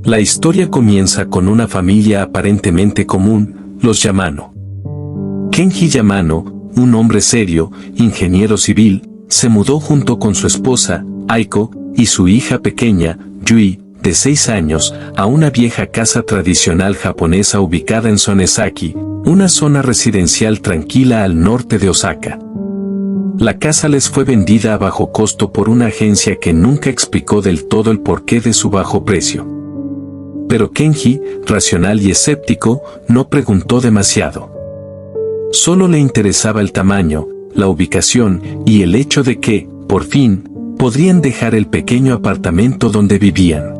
La historia comienza con una familia aparentemente común, los Yamano. Kenji Yamano, un hombre serio, ingeniero civil, se mudó junto con su esposa, Aiko, y su hija pequeña, Yui, de 6 años, a una vieja casa tradicional japonesa ubicada en Sonezaki, una zona residencial tranquila al norte de Osaka. La casa les fue vendida a bajo costo por una agencia que nunca explicó del todo el porqué de su bajo precio. Pero Kenji, racional y escéptico, no preguntó demasiado. Solo le interesaba el tamaño, la ubicación y el hecho de que, por fin, podrían dejar el pequeño apartamento donde vivían.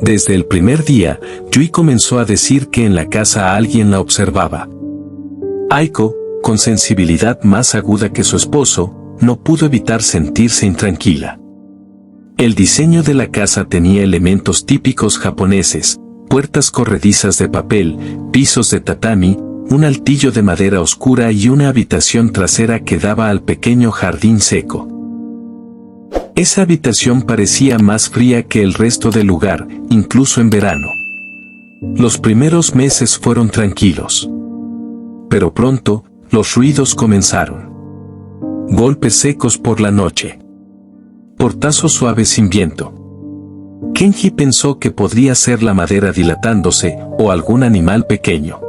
Desde el primer día, Yui comenzó a decir que en la casa alguien la observaba. Aiko, con sensibilidad más aguda que su esposo, no pudo evitar sentirse intranquila. El diseño de la casa tenía elementos típicos japoneses, puertas corredizas de papel, pisos de tatami, un altillo de madera oscura y una habitación trasera que daba al pequeño jardín seco. Esa habitación parecía más fría que el resto del lugar, incluso en verano. Los primeros meses fueron tranquilos. Pero pronto, los ruidos comenzaron. Golpes secos por la noche. Portazos suaves sin viento. Kenji pensó que podría ser la madera dilatándose o algún animal pequeño.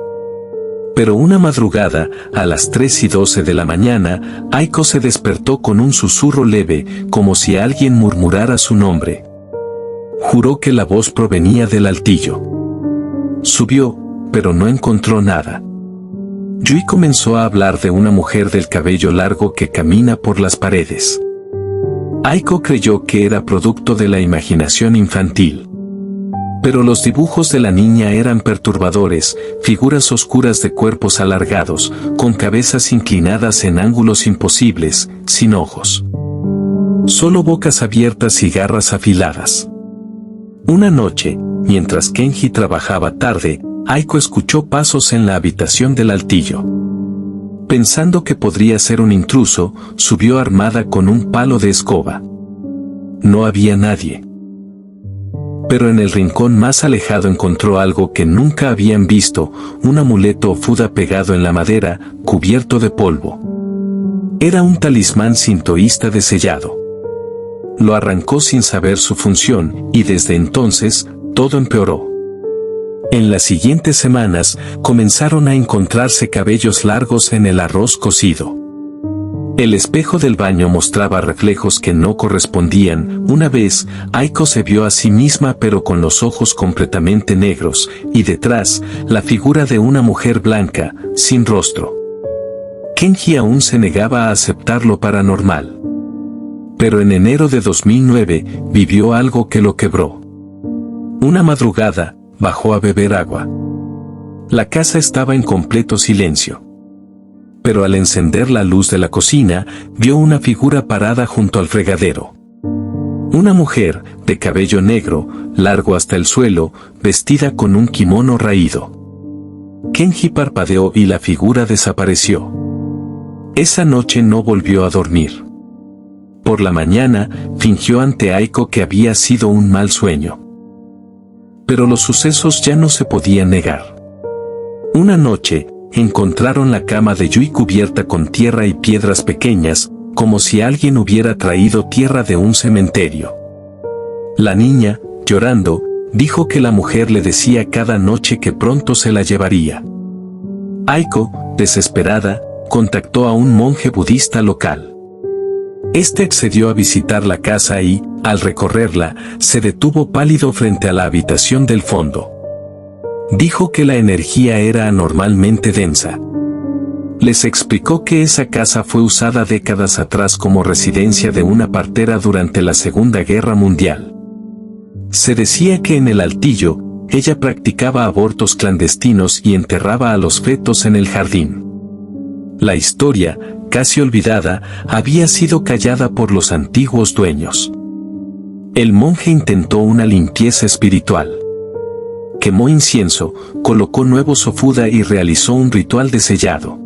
Pero una madrugada, a las 3:12 de la mañana, Aiko se despertó con un susurro leve, como si alguien murmurara su nombre. Juró que la voz provenía del altillo. Subió, pero no encontró nada. Yui comenzó a hablar de una mujer del cabello largo que camina por las paredes. Aiko creyó que era producto de la imaginación infantil. Pero los dibujos de la niña eran perturbadores, figuras oscuras de cuerpos alargados, con cabezas inclinadas en ángulos imposibles, sin ojos. Solo bocas abiertas y garras afiladas. Una noche, mientras Kenji trabajaba tarde, Aiko escuchó pasos en la habitación del altillo. Pensando que podría ser un intruso, subió armada con un palo de escoba. No había nadie. Pero en el rincón más alejado encontró algo que nunca habían visto, un amuleto o fuda pegado en la madera, cubierto de polvo. Era un talismán sintoísta de sellado. Lo arrancó sin saber su función, y desde entonces, todo empeoró. En las siguientes semanas, comenzaron a encontrarse cabellos largos en el arroz cocido. El espejo del baño mostraba reflejos que no correspondían. Una vez, Aiko se vio a sí misma pero con los ojos completamente negros, y detrás, la figura de una mujer blanca, sin rostro. Kenji aún se negaba a aceptar lo paranormal. Pero en enero de 2009, vivió algo que lo quebró. Una madrugada, bajó a beber agua. La casa estaba en completo silencio. Pero al encender la luz de la cocina, vio una figura parada junto al fregadero. Una mujer, de cabello negro, largo hasta el suelo, vestida con un kimono raído. Kenji parpadeó y la figura desapareció. Esa noche no volvió a dormir. Por la mañana, fingió ante Aiko que había sido un mal sueño. Pero los sucesos ya no se podían negar. Una noche, encontraron la cama de Yui cubierta con tierra y piedras pequeñas, como si alguien hubiera traído tierra de un cementerio. La niña, llorando, dijo que la mujer le decía cada noche que pronto se la llevaría. Aiko, desesperada, contactó a un monje budista local. Este accedió a visitar la casa y, al recorrerla, se detuvo pálido frente a la habitación del fondo. Dijo que la energía era anormalmente densa. Les explicó que esa casa fue usada décadas atrás como residencia de una partera durante la Segunda Guerra Mundial. Se decía que en el altillo, ella practicaba abortos clandestinos y enterraba a los fetos en el jardín. La historia, casi olvidada, había sido callada por los antiguos dueños. El monje intentó una limpieza espiritual. Quemó incienso, colocó nuevo sofuda y realizó un ritual de sellado.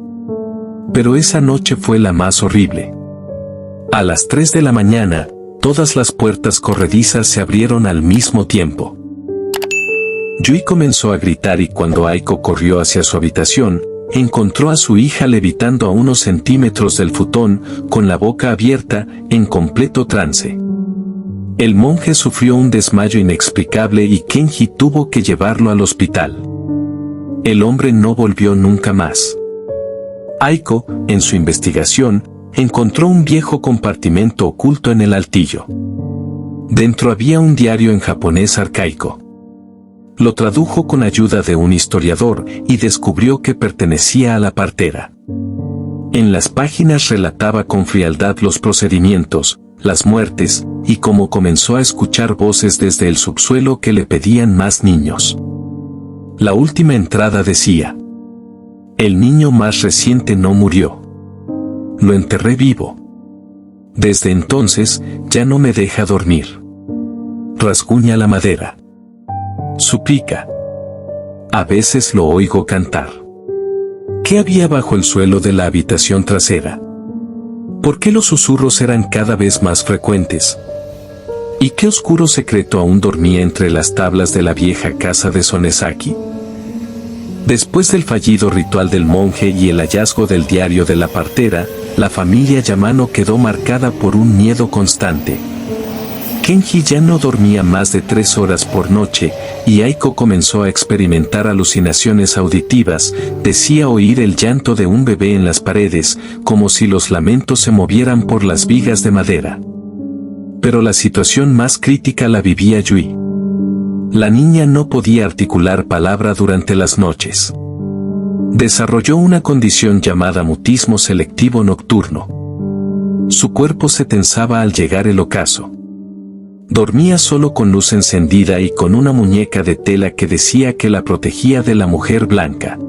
Pero esa noche fue la más horrible. A las 3 de la mañana, todas las puertas corredizas se abrieron al mismo tiempo. Yui comenzó a gritar y cuando Aiko corrió hacia su habitación, encontró a su hija levitando a unos centímetros del futón, con la boca abierta, en completo trance. El monje sufrió un desmayo inexplicable y Kenji tuvo que llevarlo al hospital. El hombre no volvió nunca más. Aiko, en su investigación, encontró un viejo compartimento oculto en el altillo. Dentro había un diario en japonés arcaico. Lo tradujo con ayuda de un historiador y descubrió que pertenecía a la partera. En las páginas relataba con frialdad los procedimientos, las muertes, y cómo comenzó a escuchar voces desde el subsuelo que le pedían más niños. La última entrada decía: el niño más reciente no murió. Lo enterré vivo. Desde entonces, ya no me deja dormir. Rasguña la madera. Suplica. A veces lo oigo cantar. ¿Qué había bajo el suelo de la habitación trasera? ¿Por qué los susurros eran cada vez más frecuentes? ¿Y qué oscuro secreto aún dormía entre las tablas de la vieja casa de Sonesaki? Después del fallido ritual del monje y el hallazgo del diario de la partera, la familia Yamano quedó marcada por un miedo constante. Kenji ya no dormía más de 3 horas por noche, y Aiko comenzó a experimentar alucinaciones auditivas. Decía oír el llanto de un bebé en las paredes, como si los lamentos se movieran por las vigas de madera. Pero la situación más crítica la vivía Yui. La niña no podía articular palabra durante las noches. Desarrolló una condición llamada mutismo selectivo nocturno. Su cuerpo se tensaba al llegar el ocaso. Dormía solo con luz encendida y con una muñeca de tela que decía que la protegía de la mujer blanca.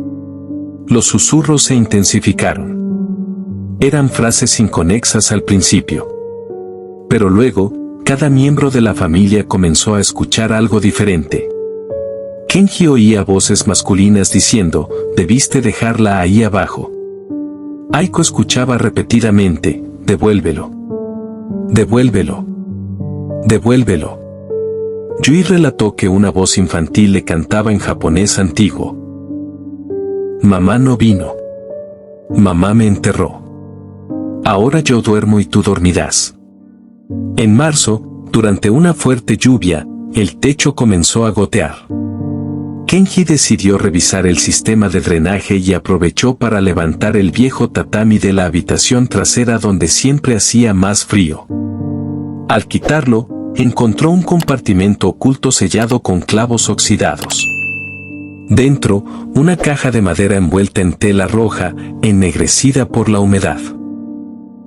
Los susurros se intensificaron. Eran frases inconexas al principio. Pero luego, cada miembro de la familia comenzó a escuchar algo diferente. Kenji oía voces masculinas diciendo: debiste dejarla ahí abajo. Aiko escuchaba repetidamente: devuélvelo. Devuélvelo. Devuélvelo. Yui relató que una voz infantil le cantaba en japonés antiguo: mamá no vino. Mamá me enterró. Ahora yo duermo y tú dormirás. En marzo, durante una fuerte lluvia, el techo comenzó a gotear. Kenji decidió revisar el sistema de drenaje y aprovechó para levantar el viejo tatami de la habitación trasera donde siempre hacía más frío. Al quitarlo, encontró un compartimento oculto sellado con clavos oxidados. Dentro, una caja de madera envuelta en tela roja, ennegrecida por la humedad.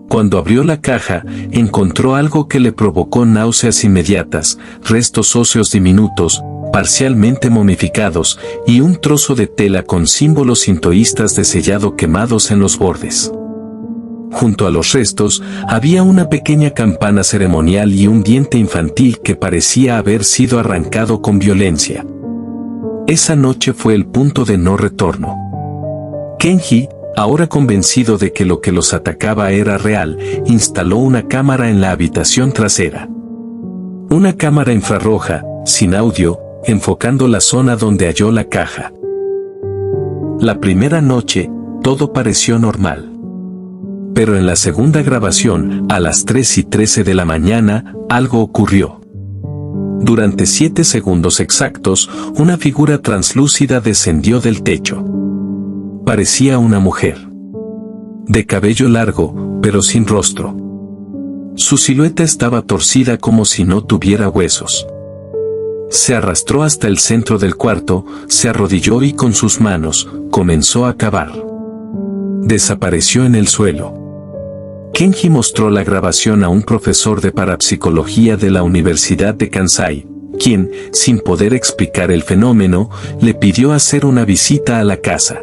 Cuando abrió la caja, encontró algo que le provocó náuseas inmediatas: restos óseos diminutos, parcialmente momificados, y un trozo de tela con símbolos sintoístas de sellado quemados en los bordes. Junto a los restos, había una pequeña campana ceremonial y un diente infantil que parecía haber sido arrancado con violencia. Esa noche fue el punto de no retorno. Kenji, ahora convencido de que lo que los atacaba era real, instaló una cámara en la habitación trasera. Una cámara infrarroja, sin audio, enfocando la zona donde halló la caja. La primera noche, todo pareció normal. Pero en la segunda grabación, a las 3:13 de la mañana, algo ocurrió. Durante 7 segundos exactos, una figura translúcida descendió del techo. Parecía una mujer. De cabello largo, pero sin rostro. Su silueta estaba torcida como si no tuviera huesos. Se arrastró hasta el centro del cuarto, se arrodilló y con sus manos, comenzó a cavar. Desapareció en el suelo. Kenji mostró la grabación a un profesor de parapsicología de la Universidad de Kansai, quien, sin poder explicar el fenómeno, le pidió hacer una visita a la casa.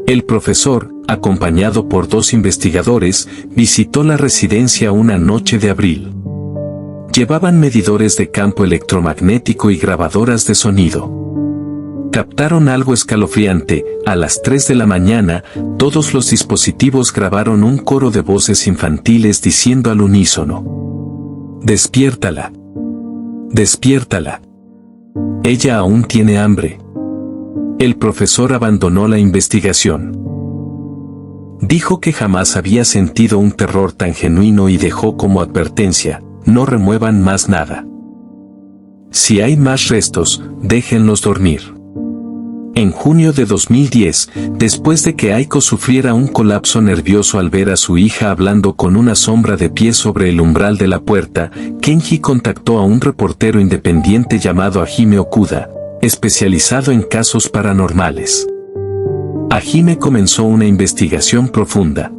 El profesor, acompañado por 2 investigadores, visitó la residencia una noche de abril. Llevaban medidores de campo electromagnético y grabadoras de sonido. Captaron algo escalofriante: a las 3 de la mañana, todos los dispositivos grabaron un coro de voces infantiles diciendo al unísono: «Despiértala. Despiértala. Ella aún tiene hambre. El profesor abandonó la investigación. Dijo que jamás había sentido un terror tan genuino y dejó como advertencia: no remuevan más nada. Si hay más restos, déjenlos dormir. En junio de 2010, después de que Aiko sufriera un colapso nervioso al ver a su hija hablando con una sombra de pie sobre el umbral de la puerta, Kenji contactó a un reportero independiente llamado Hajime Okuda, especializado en casos paranormales. Hajime comenzó una investigación profunda.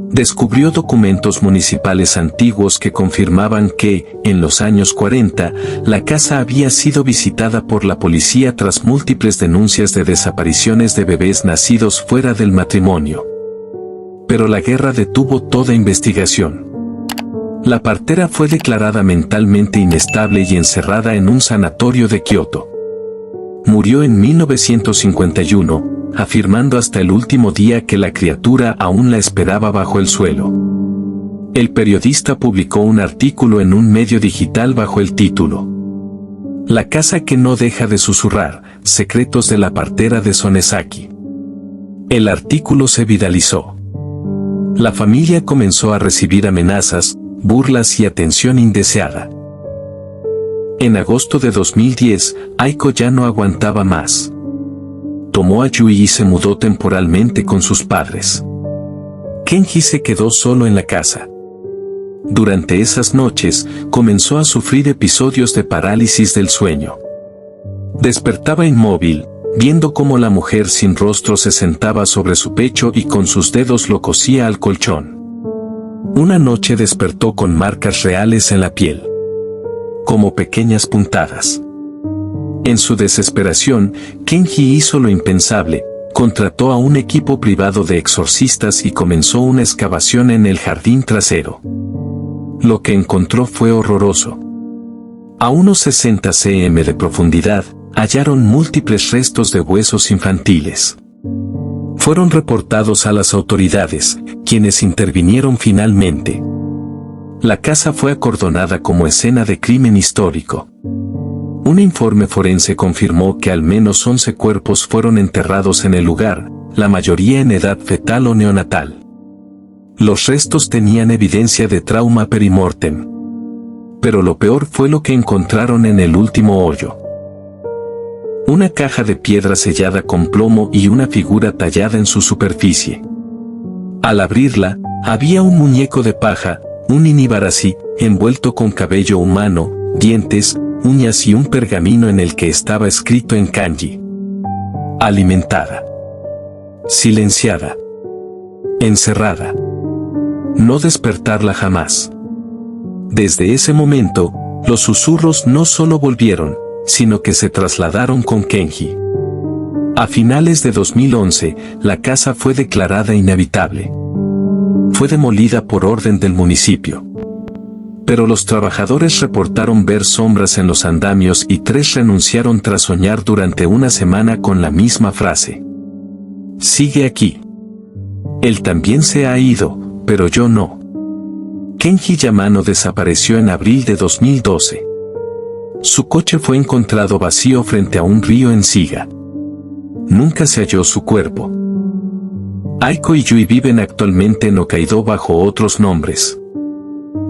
Descubrió documentos municipales antiguos que confirmaban que, en los años 40, la casa había sido visitada por la policía tras múltiples denuncias de desapariciones de bebés nacidos fuera del matrimonio. Pero la guerra detuvo toda investigación. La partera fue declarada mentalmente inestable y encerrada en un sanatorio de Kioto. Murió en 1951, afirmando hasta el último día que la criatura aún la esperaba bajo el suelo. El periodista publicó un artículo en un medio digital bajo el título: La casa que no deja de susurrar, secretos de la partera de Sonesaki. El artículo se viralizó. La familia comenzó a recibir amenazas, burlas y atención indeseada. En agosto de 2010, Aiko ya no aguantaba más. Tomó a Yui y se mudó temporalmente con sus padres. Kenji se quedó solo en la casa. Durante esas noches, comenzó a sufrir episodios de parálisis del sueño. Despertaba inmóvil, viendo cómo la mujer sin rostro se sentaba sobre su pecho y con sus dedos lo cosía al colchón. Una noche despertó con marcas reales en la piel, como pequeñas puntadas. En su desesperación, Kenji hizo lo impensable, contrató a un equipo privado de exorcistas y comenzó una excavación en el jardín trasero. Lo que encontró fue horroroso. A unos 60 cm de profundidad, hallaron múltiples restos de huesos infantiles. Fueron reportados a las autoridades, quienes intervinieron finalmente. La casa fue acordonada como escena de crimen histórico. Un informe forense confirmó que al menos 11 cuerpos fueron enterrados en el lugar, la mayoría en edad fetal o neonatal. Los restos tenían evidencia de trauma perimortem. Pero lo peor fue lo que encontraron en el último hoyo. Una caja de piedra sellada con plomo y una figura tallada en su superficie. Al abrirla, había un muñeco de paja, un inibarashi, envuelto con cabello humano, dientes, uñas y un pergamino en el que estaba escrito en kanji: alimentada, silenciada, encerrada, no despertarla jamás. Desde ese momento, los susurros no solo volvieron, sino que se trasladaron con Kenji. A finales de 2011, la casa fue declarada inhabitable. Fue demolida por orden del municipio. Pero los trabajadores reportaron ver sombras en los andamios y 3 renunciaron tras soñar durante una semana con la misma frase: sigue aquí. Él también se ha ido, pero yo no. Kenji Yamano desapareció en abril de 2012. Su coche fue encontrado vacío frente a un río en Shiga. Nunca se halló su cuerpo. Aiko y Yui viven actualmente en Hokkaido bajo otros nombres.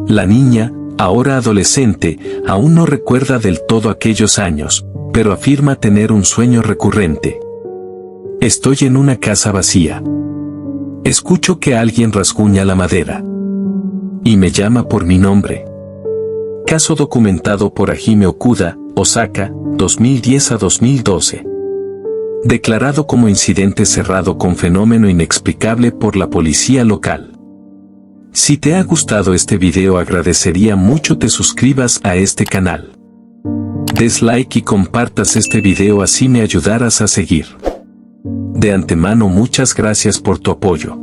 La niña, ahora adolescente, aún no recuerda del todo aquellos años, pero afirma tener un sueño recurrente. Estoy en una casa vacía. Escucho que alguien rasguña la madera. Y me llama por mi nombre. Caso documentado por Hajime Okuda, Osaka, 2010 a 2012. Declarado como incidente cerrado con fenómeno inexplicable por la policía local. Si te ha gustado este video, agradecería mucho te suscribas a este canal. Des like y compartas este video, así me ayudarás a seguir. De antemano, muchas gracias por tu apoyo.